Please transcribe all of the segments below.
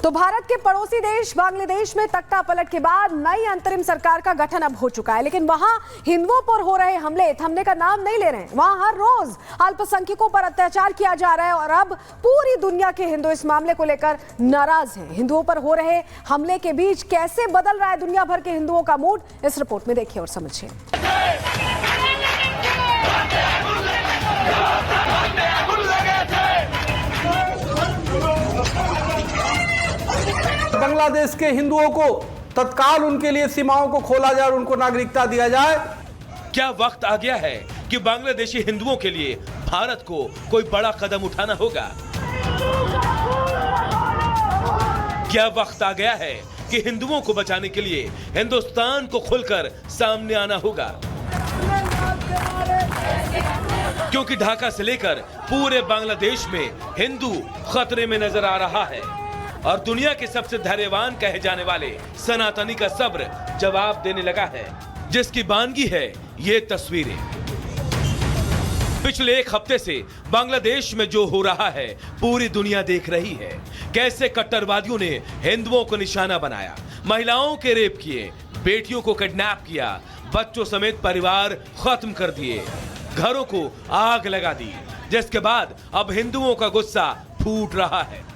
तो भारत के पड़ोसी देश बांग्लादेश में तख्ता पलट के बाद नई अंतरिम सरकार का गठन अब हो चुका है, लेकिन वहां हिंदुओं पर हो रहे हमले थमने का नाम नहीं ले रहे हैं। वहां हर रोज अल्पसंख्यकों पर अत्याचार किया जा रहा है और अब पूरी दुनिया के हिंदू इस मामले को लेकर नाराज हैं। हिंदुओं पर हो रहे हमले के बीच कैसे बदल रहा है दुनिया भर के हिंदुओं का मूड, इस रिपोर्ट में देखिए और समझिए। बांग्लादेश के हिंदुओं को तत्काल उनके लिए सीमाओं को खोला जाए और उनको नागरिकता दिया जाए। क्या वक्त आ गया है कि बांग्लादेशी हिंदुओं के लिए भारत को कोई बड़ा कदम उठाना होगा? क्या वक्त आ गया है कि हिंदुओं को बचाने के लिए हिंदुस्तान को खुलकर सामने आना होगा? क्योंकि ढाका से लेकर पूरे बांग्लादेश में हिंदू खतरे में नजर आ रहा है और दुनिया के सबसे धैर्यवान कहे जाने वाले सनातनी का सब्र जवाब देने लगा है, जिसकी बानगी है ये तस्वीरें। पिछले एक हफ्ते से बांग्लादेश में जो हो रहा है पूरी दुनिया देख रही है। कैसे कट्टरवादियों ने हिंदुओं को निशाना बनाया, महिलाओं के रेप किए, बेटियों को किडनैप किया, बच्चों समेत परिवार खत्म कर दिए, घरों को आग लगा दी, जिसके बाद अब हिंदुओं का गुस्सा फूट रहा है।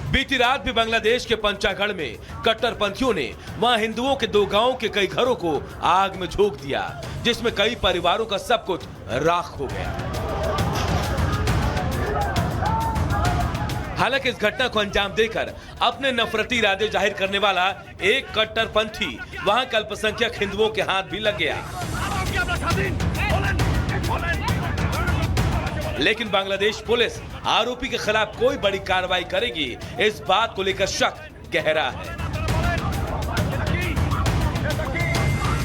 बीती रात भी बांग्लादेश के पंचागढ़ में कट्टरपंथियों ने वहां हिंदुओं के 2 गांवों के कई घरों को आग में झोंक दिया, जिसमें कई परिवारों का सब कुछ राख हो गया। हालांकि इस घटना को अंजाम देकर अपने नफरती इरादे जाहिर करने वाला एक कट्टरपंथी वहां के अल्पसंख्यक हिंदुओं के हाथ भी लग गया। लेकिन बांग्लादेश पुलिस आरोपी के खिलाफ कोई बड़ी कार्रवाई करेगी, इस बात को लेकर शक गहरा है।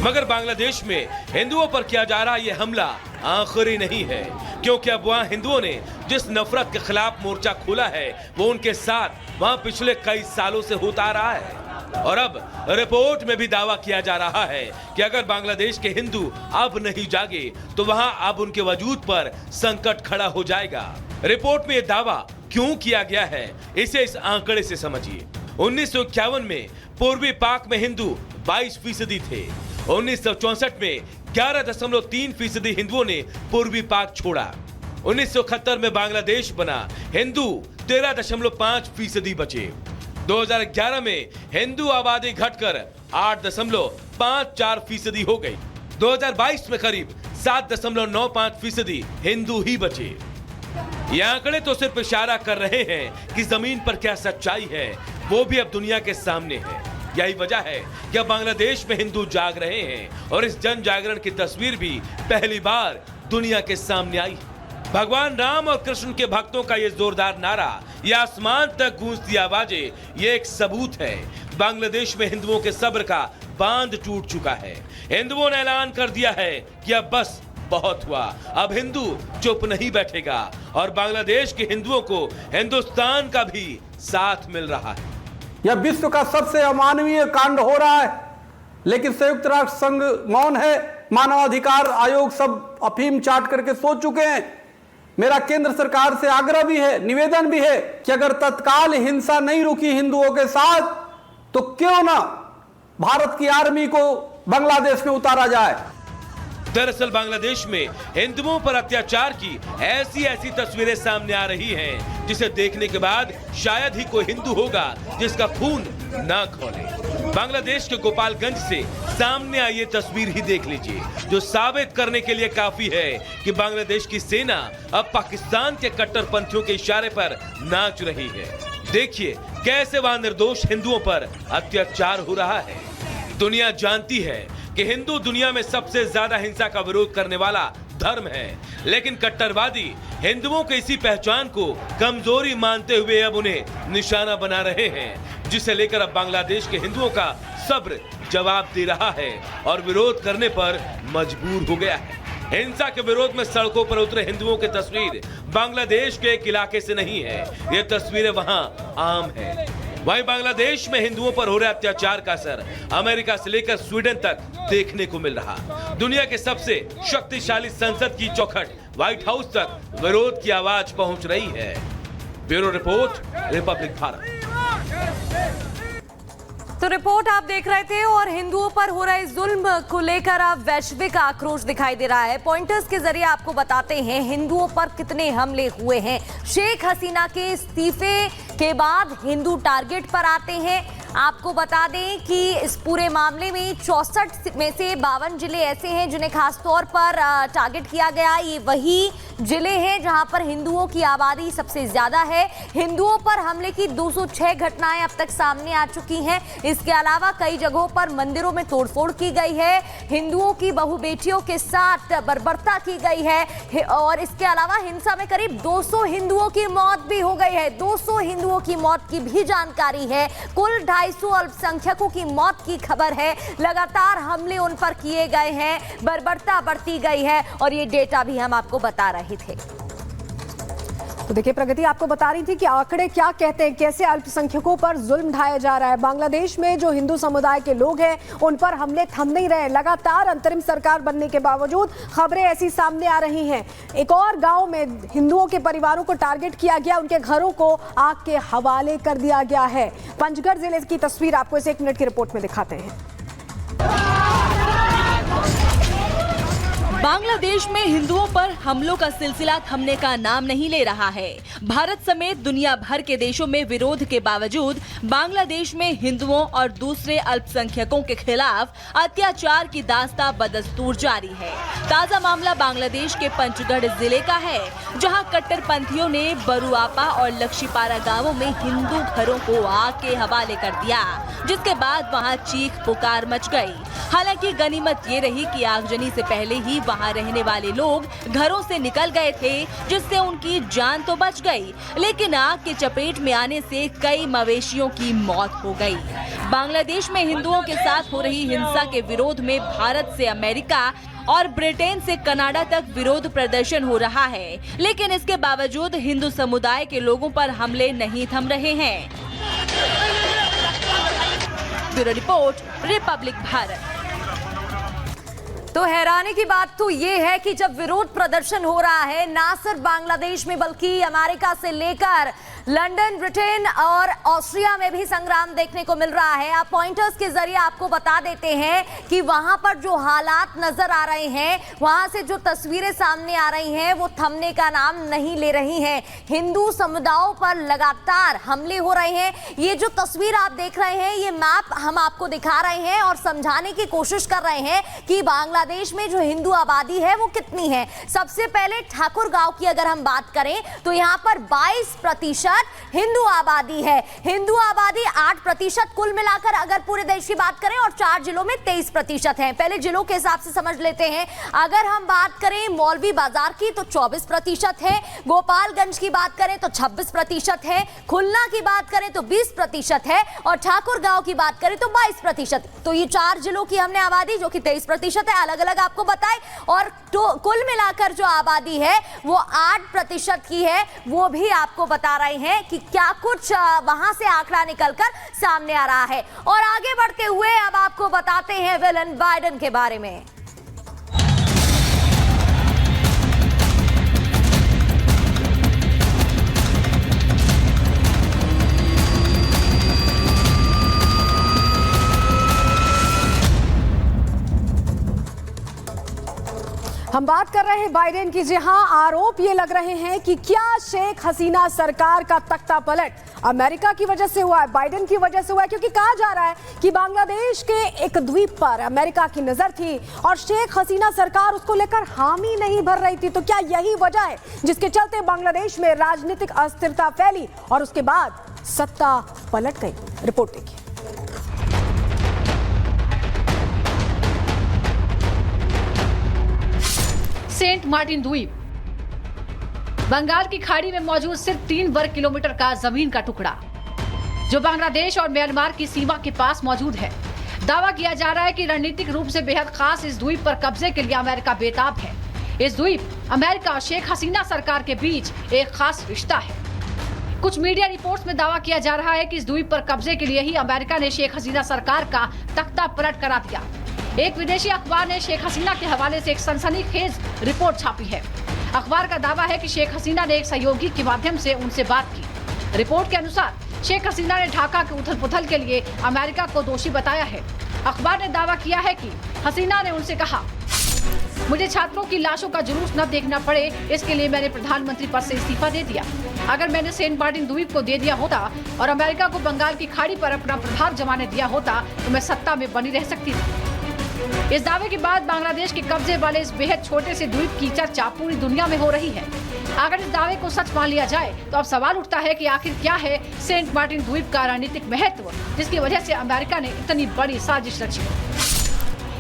मगर बांग्लादेश में हिंदुओं पर किया जा रहा यह हमला आखिरी नहीं है, क्योंकि अब वहां हिंदुओं ने जिस नफरत के खिलाफ मोर्चा खोला है वो उनके साथ वहां पिछले कई सालों से होता आ रहा है। और अब रिपोर्ट में भी दावा किया जा रहा है कि अगर बांग्लादेश के हिंदू अब नहीं जागे तो वहां अब उनके वजूद पर संकट खड़ा हो जाएगा। रिपोर्ट में यह दावा क्यों किया गया है, इसे इस आंकड़े से समझिए। 1951 में पूर्वी पाक में हिंदू 22% थे। 1964 में 11.3% हिंदुओं ने पूर्वी पाक छोड़ा। 1971 में बांग्लादेश बना, हिंदू 13.5% बचे। 2011 में हिंदू आबादी घटकर 8.54% हो गई। 2022 में करीब 7.95% हिंदू ही बचे। ये आंकड़े तो सिर्फ इशारा कर रहे हैं कि जमीन पर क्या सच्चाई है वो भी अब दुनिया के सामने है। यही वजह है कि अब बांग्लादेश में हिंदू जाग रहे हैं और इस जन जागरण की तस्वीर भी पहली बार दुनिया के सामने आई। भगवान राम और कृष्ण के भक्तों का ये जोरदार नारा, ये आसमान तक गूंजती आवाजें, ये एक सबूत है बांग्लादेश में हिंदुओं के सब्र का बांध टूट चुका है। हिंदुओं ने ऐलान कर दिया है कि अब बस बहुत हुआ, अब हिंदू चुप नहीं बैठेगा और बांग्लादेश के हिंदुओं को हिंदुस्तान का भी साथ मिल रहा है। यह विश्व का सबसे अमानवीय कांड हो रहा है, लेकिन संयुक्त राष्ट्र संघ मौन है। मानवाधिकार आयोग सब अफीम चाट करके सो चुके हैं। मेरा केंद्र सरकार से आग्रह भी है, निवेदन भी है कि अगर तत्काल हिंसा नहीं रुकी हिंदुओं के साथ तो क्यों ना भारत की आर्मी को बांग्लादेश में उतारा जाए। दरअसल बांग्लादेश में हिंदुओं पर अत्याचार की ऐसी तस्वीरें सामने आ रही हैं, जिसे देखने के बाद शायद ही कोई हिंदू होगा जिसका खून ना खौले। बांग्लादेश के गोपालगंज से सामने आई ये तस्वीर ही देख लीजिए, जो साबित करने के लिए काफी है कि बांग्लादेश की सेना अब पाकिस्तान के कट्टरपंथियों के इशारे पर नाच रही है। देखिए कैसे वहां निर्दोष हिंदुओं पर अत्याचार हो रहा है। दुनिया जानती है कि हिंदू दुनिया में सबसे ज्यादा हिंसा का विरोध करने वाला धर्म है, लेकिन कट्टरवादी हिंदुओं के इसी पहचान को कमजोरी मानते हुए अब उन्हें निशाना बना रहे हैं, जिसे लेकर अब बांग्लादेश के हिंदुओं का सब्र जवाब दे रहा है और विरोध करने पर मजबूर हो गया है। हिंसा के विरोध में सड़कों पर उतरे हिंदुओं की तस्वीर बांग्लादेश के एक इलाके से नहीं है, ये तस्वीरें वहां आम है। वहीं बांग्लादेश में हिंदुओं पर हो रहे अत्याचार का असर अमेरिका से लेकर स्वीडन तक देखने को मिल रहा। दुनिया के सबसे शक्तिशाली संसद की चौखट व्हाइट हाउस तक विरोध की आवाज पहुंच रही है। Bureau report, Republic Bharat. तो रिपोर्ट आप देख रहे थे और हिंदुओं पर हो रहे जुल्म को लेकर अब वैश्विक आक्रोश दिखाई दे रहा है। पॉइंटर्स के जरिए आपको बताते हैं हिंदुओं पर कितने हमले हुए हैं। शेख हसीना के इस्तीफे के बाद हिंदू टारगेट पर आते हैं। आपको बता दें कि इस पूरे मामले में 64 में से 52 जिले ऐसे हैं जिन्हें खास तौर पर टारगेट किया गया। ये वही जिले हैं जहां पर हिंदुओं की आबादी सबसे ज्यादा है। हिंदुओं पर हमले की 206 घटनाएं अब तक सामने आ चुकी हैं। इसके अलावा कई जगहों पर मंदिरों में तोड़फोड़ की गई है। हिंदुओं की बहु बेटियों के साथ बर्बरता की गई है और इसके अलावा हिंसा में करीब 200 हिंदुओं की मौत भी हो गई है। 200 हिंदुओं की मौत की भी जानकारी है। कुल 250 अल्पसंख्यकों की मौत की खबर है। लगातार हमले उन पर किए गए हैं, बर्बरता बढ़ती गई है और ये डेटा भी हम आपको बता रहे थे। तो देखिए प्रगति आपको बता रही थी कि आंकड़े क्या कहते हैं, कैसे अल्पसंख्यकों पर जुल्म ढाया जा रहा है। बांग्लादेश में जो हिंदू समुदाय के लोग हैं उन पर हमले थम नहीं रहे। लगातार अंतरिम सरकार बनने के बावजूद खबरें ऐसी सामने आ रही हैं। एक और गांव में हिंदुओं के परिवारों को टारगेट किया गया, उनके घरों को आग के हवाले कर दिया गया है। पंचगढ़ जिले की तस्वीर आपको इस 1 मिनट की रिपोर्ट में दिखाते हैं। बांग्लादेश में हिंदुओं पर हमलों का सिलसिला थमने का नाम नहीं ले रहा है। भारत समेत दुनिया भर के देशों में विरोध के बावजूद बांग्लादेश में हिंदुओं और दूसरे अल्पसंख्यकों के खिलाफ अत्याचार की दास्तां बदस्तूर जारी है। ताजा मामला बांग्लादेश के पंचगढ़ जिले का है, जहां कट्टरपंथियों ने बरुआपा और लक्ष्मीपारा गांवों में हिंदू घरों को आग के हवाले कर दिया, जिसके बाद वहां चीख पुकार मच गई। हालांकि गनीमत ये रही कि आगजनी से पहले ही वहां रहने वाले लोग घरों से निकल गए थे, जिससे उनकी जान तो बच गई, लेकिन आग के चपेट में आने से कई मवेशियों की मौत हो गई। बांग्लादेश में हिंदुओं के साथ हो रही हिंसा के विरोध में भारत से अमेरिका और ब्रिटेन से कनाडा तक विरोध प्रदर्शन हो रहा है, लेकिन इसके बावजूद हिंदू समुदाय के लोगों पर हमले नहीं थम रहे हैं। Bureau report, Republic Bharat. तो हैरानी की बात तो ये है कि जब विरोध प्रदर्शन हो रहा है ना सिर्फ बांग्लादेश में बल्कि अमेरिका से लेकर लंदन, ब्रिटेन और ऑस्ट्रिया में भी संग्राम देखने को मिल रहा है। आप पॉइंटर्स के जरिए आपको बता देते हैं कि वहां पर जो हालात नजर आ रहे हैं, वहां से जो तस्वीरें सामने आ रही हैं, वो थमने का नाम नहीं ले रही हैं। हिंदू समुदायों पर लगातार हमले हो रहे हैं। ये जो तस्वीर आप देख रहे हैं, ये मैप हम आपको दिखा रहे हैं और समझाने की कोशिश कर रहे हैं कि बांग्लादेश में जो हिंदू आबादी है वो कितनी है। सबसे पहले ठाकुर गांव की अगर हम बात करें तो यहाँ पर 22% हिंदू आबादी है। हिंदू आबादी 8% कुल मिलाकर अगर पूरे देश की बात करें और 4 जिलों में 23% है। पहले जिलों के हिसाब से समझ लेते हैं। अगर हम बात करें मौलवी बाजार की तो 24% है, गोपालगंज की बात करें तो 26% है, खुलना की बात करें तो 20% है और ठाकुर गांव की बात करें तो 22%। तो ये 4 जिलों की हमने आबादी जो कि 23% है अलग अलग आपको बताए, और तो कुल मिलाकर जो आबादी है वो 8% की है। वो भी आपको बता रहे हैं कि क्या कुछ वहां से आंकड़ा निकलकर सामने आ रहा है। और आगे बढ़ते हुए अब आपको बताते हैं विलन बाइडेन के बारे में। हम बात कर रहे हैं बाइडेन की, जहां आरोप ये लग रहे हैं कि क्या शेख हसीना सरकार का तख्ता पलट अमेरिका की वजह से हुआ है, बाइडेन की वजह से हुआ है। क्योंकि कहा जा रहा है कि बांग्लादेश के एक द्वीप पर अमेरिका की नजर थी और शेख हसीना सरकार उसको लेकर हामी नहीं भर रही थी। तो क्या यही वजह है जिसके चलते बांग्लादेश में राजनीतिक अस्थिरता फैली और उसके बाद सत्ता पलट गई? रिपोर्ट देखिए। सेंट मार्टिन द्वीप बंगाल की खाड़ी में मौजूद सिर्फ 3 वर्ग किलोमीटर का जमीन का टुकड़ा जो बांग्लादेश और म्यांमार की सीमा के पास मौजूद है। दावा किया जा रहा है कि रणनीतिक रूप से बेहद खास इस द्वीप पर कब्जे के लिए अमेरिका बेताब है। इस द्वीप अमेरिका और शेख हसीना सरकार के बीच एक खास रिश्ता है। कुछ मीडिया रिपोर्ट्स में दावा किया जा रहा है कि इस द्वीप पर कब्जे के लिए ही अमेरिका ने शेख हसीना सरकार का तख्ता पलट करा दिया। एक विदेशी अखबार ने शेख हसीना के हवाले से एक सनसनीखेज रिपोर्ट छापी है। अखबार का दावा है कि शेख हसीना ने एक सहयोगी के माध्यम से उनसे बात की। रिपोर्ट के अनुसार शेख हसीना ने ढाका के उथल पुथल के लिए अमेरिका को दोषी बताया है। अखबार ने दावा किया है कि हसीना ने उनसे कहा, मुझे छात्रों की लाशों का जुलूस न देखना पड़े, इसके लिए मैंने प्रधानमंत्री पद से इस्तीफा दे दिया। अगर मैंने सेंट मार्टिन द्वीप को दे दिया होता और अमेरिका को बंगाल की खाड़ी पर अपना प्रभाव जमाने दिया होता तो मैं सत्ता में बनी रह सकती थी। इस दावे के बाद बांग्लादेश के कब्जे वाले इस बेहद छोटे से द्वीप की चर्चा पूरी दुनिया में हो रही है। अगर इस दावे को सच मान लिया जाए तो अब सवाल उठता है कि आखिर क्या है सेंट मार्टिन द्वीप का रणनीतिक महत्व, जिसकी वजह से अमेरिका ने इतनी बड़ी साजिश रची।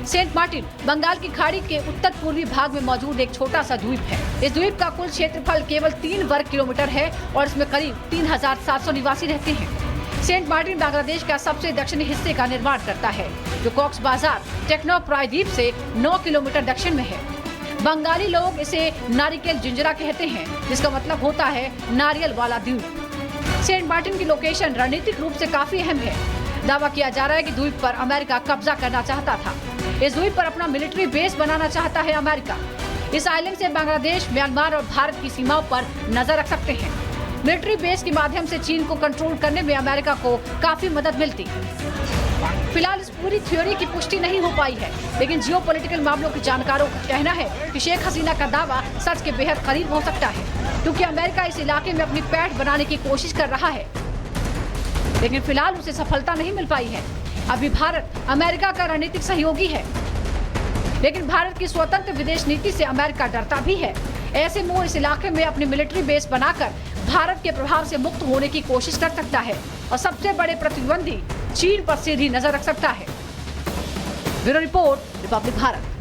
सेंट मार्टिन बंगाल की खाड़ी के उत्तर पूर्वी भाग में मौजूद एक छोटा सा द्वीप है। इस द्वीप का कुल क्षेत्रफल केवल 3 वर्ग किलोमीटर है और इसमें करीब 3700 निवासी रहते हैं। सेंट मार्टिन बांग्लादेश का सबसे दक्षिणी हिस्से का निर्माण करता है, जो कॉक्स बाजार टेक्नो प्रायद्वीप से 9 किलोमीटर दक्षिण में है। बंगाली लोग इसे नारिकेल जिंजरा कहते हैं, जिसका मतलब होता है नारियल वाला द्वीप। सेंट मार्टिन की लोकेशन रणनीतिक रूप से काफी अहम है। दावा किया जा रहा है कि द्वीप पर अमेरिका कब्जा करना चाहता था। इस द्वीप पर अपना मिलिट्री बेस बनाना चाहता है अमेरिका। इस आइलैंड से बांग्लादेश, म्यांमार और भारत की सीमाओं पर नजर रख सकते हैं। मिलिट्री बेस के माध्यम से चीन को कंट्रोल करने में अमेरिका को काफी मदद मिलती। फिलहाल इस पूरी थ्योरी की पुष्टि नहीं हो पाई है, लेकिन जियोपॉलिटिकल मामलों के जानकारों का कहना है कि शेख हसीना का दावा सच के बेहद करीब हो सकता है, क्योंकि अमेरिका इस इलाके में अपनी पैठ बनाने की कोशिश कर रहा है, लेकिन फिलहाल उसे सफलता नहीं मिल पाई है। अभी भारत अमेरिका का रणनीतिक सहयोगी है, लेकिन भारत की स्वतंत्र विदेश नीति से अमेरिका डरता भी है। ऐसे में वो इस इलाके में अपनी मिलिट्री बेस बनाकर भारत के प्रभाव से मुक्त होने की कोशिश कर सकता है और सबसे बड़े प्रतिद्वंदी चीन पर सीधी नजर रख सकता है। Bureau report, Republic Bharat.